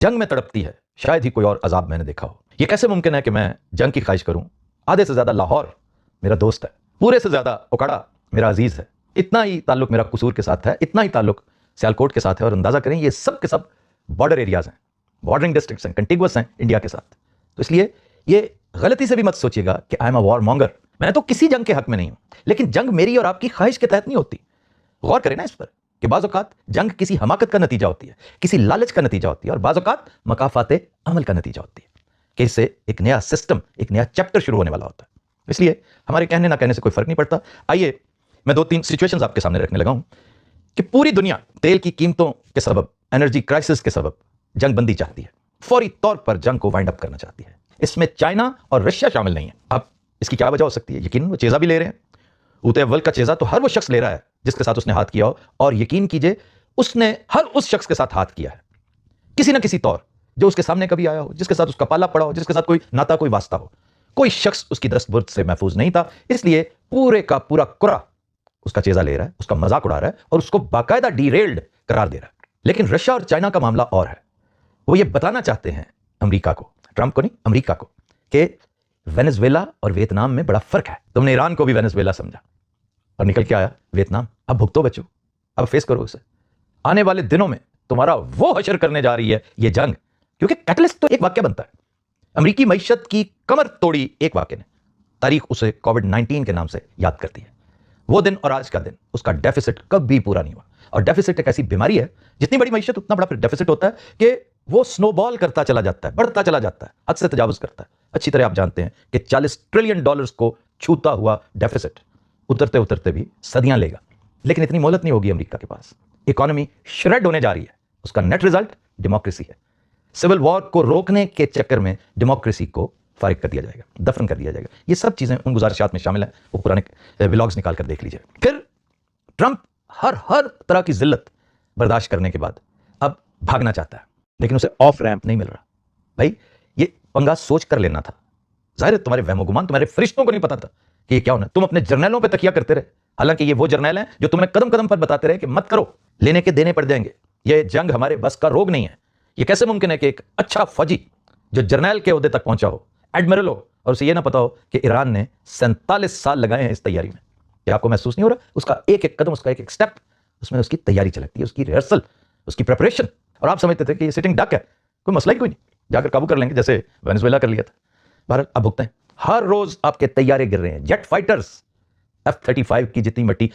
जंग में तड़पती है, शायद ही कोई और अजाब मैंने देखा हो। ये कैसे मुमकिन है कि मैं जंग की ख्वाहिश करूं? आधे से ज्यादा लाहौर मेरा दोस्त है, पूरे से ज्यादा ओकाड़ा मेरा अजीज है, इतना ही ताल्लुक मेरा कसूर के साथ है, इतना ही ताल्लुक सियालकोट के साथ है। और अंदाजा करें ये सब के सब बॉर्डर एरियाज हैं, बॉर्डरिंग डिस्ट्रिक्ट्स हैं, कंटिगुअस हैं इंडिया के साथ। तो इसलिए ये गलती से भी मत सोचिएगा कि I am a war monger. मैं तो किसी जंग के हक में नहीं हूं, लेकिन जंग मेरी और आपकी ख्वाहिश के तहत नहीं होती। गौर करें ना इस पर कि बाज़ औक़ात जंग किसी हमाकत का नतीजा होती है, किसी लालच का नतीजा होती है, और बाज़ औक़ात मकाफ़ाते अमल का नतीजा होती है कि इससे एक नया सिस्टम, एक नया चैप्टर शुरू होने वाला होता है। इसलिए हमारे कहने ना कहने से कोई फर्क नहीं पड़ता। आइए मैं 2-3 सिचुएशंस आपके सामने रखने लगा हूं कि पूरी दुनिया तेल की कीमतों के सबब, एनर्जी क्राइसिस के सबब जंग बंदी चाहती है, फौरी तौर पर जंग को वाइंड अप करना चाहती है। इसमें चाइना और रशिया शामिल नहीं है। अब इसकी क्या वजह हो सकती है? यकीन वो चेज़ा भी ले रहे हैं। ऊते अव्वल का चेज़ा तो हर वो शख्स ले रहा है जिसके साथ उसने हाथ किया हो, और यकीन कीजिए उसने हर उस शख्स के साथ हाथ किया है किसी ना किसी तौर, जो उसके सामने कभी आया हो, जिसके साथ उसका पाला पड़ा हो, जिसके साथ कोई नाता, कोई वास्ता हो। कोई शख्स उसकी दस्तबर्द से महफूज नहीं था। इसलिए पूरे का पूरा कुरा उसका चेज़ा ले रहा है, उसका मजाक उड़ा रहा है और उसको बाकायदा डीरेल्ड करार दे रहा है। लेकिन रशिया और चाइना का मामला और है। वो ये बताना चाहते हैं अमेरिका को, ट्रंप को नहीं, अमेरिका को, कि वेनेजुएला और वियतनाम में बड़ा फर्क है। तुमने ईरान को भी वेनेजुएला समझा और निकल के आया वियतनाम। अब भुगतो बच्चों, अब फेस करो उसे। आने वाले दिनों में तुम्हारा वो हशर करने जा रही है ये जंग, क्योंकि कैटलिस्ट तो एक वाक्य बनता है। अमेरिकी मईशत की कमर तोड़ी एक वाक्य ने, तारीख उसे कोविड-19 के नाम से याद करती है। वो दिन और आज का दिन, उसका डेफिसिट कभी पूरा नहीं हुआ। और डेफिसिट एक ऐसी बीमारी है, जितनी बड़ी मईशत उतना बड़ा डेफिसिट होता है कि वो स्नोबॉल करता चला जाता है, बढ़ता चला जाता है, हद से तजावुज करता है। अच्छी तरह आप जानते हैं कि $40 ट्रिलियन को छूता हुआ डेफिसिट उतरते उतरते भी सदियां लेगा। लेकिन इतनी मोहलत नहीं होगी अमेरिका के पास। इकोनॉमी श्रेड होने जा रही है, उसका नेट रिजल्ट डेमोक्रेसी है। सिविल वॉर को रोकने के चक्कर में डेमोक्रेसी को फारिग कर दिया जाएगा, दफन कर दिया जाएगा। ये सब चीजें उन गुजारिशात में शामिल हैं, वो पुराने व्लॉग्स निकाल कर देख लीजिए। फिर ट्रंप हर तरह की जिल्लत बर्दाश्त करने के बाद अब भागना चाहता है, लेकिन उसे ऑफ रैंप नहीं मिल रहा। भाई ये पंगा सोच कर लेना था। जाहिर है तुम्हारे वहमो गुमान, तुम्हारे फरिश्तों को नहीं पता था कि ये क्या होना। तुम अपने जर्नैलों पे तकिया करते रहे, हालांकि ये वो जर्नैल हैं जो तुम्हें कदम कदम पर बताते रहे कि मत करो, लेने के देने पड़ जाएंगे। ये जंग हमारे बस का रोग नहीं है। ये कैसे मुमकिन है कि एक अच्छा फौजी जो जर्नैल के ओहदे तक पहुंचा हो, एडमिरल हो, और उसे ये ना पता हो कि ईरान ने 47 साल लगाए हैं इस तैयारी में। क्या आपको महसूस नहीं हो रहा? उसका एक एक कदम, उसका एक एक स्टेप, उसमें उसकी तैयारी चलती है, उसकी रिहर्सल, उसकी प्रिपरेशन। और आप समझते थे कि ये सिटिंग डक है, कोई मसला ही कोई नहीं, जाकर काबू कर लेंगे, जैसे वेनेजुएला कर लिया था। भारत अब भुगते हैं। हर रोज आपके तैयारे गिर रहे हैं। जेट फाइटर्स F-35 की जितनी मट्टी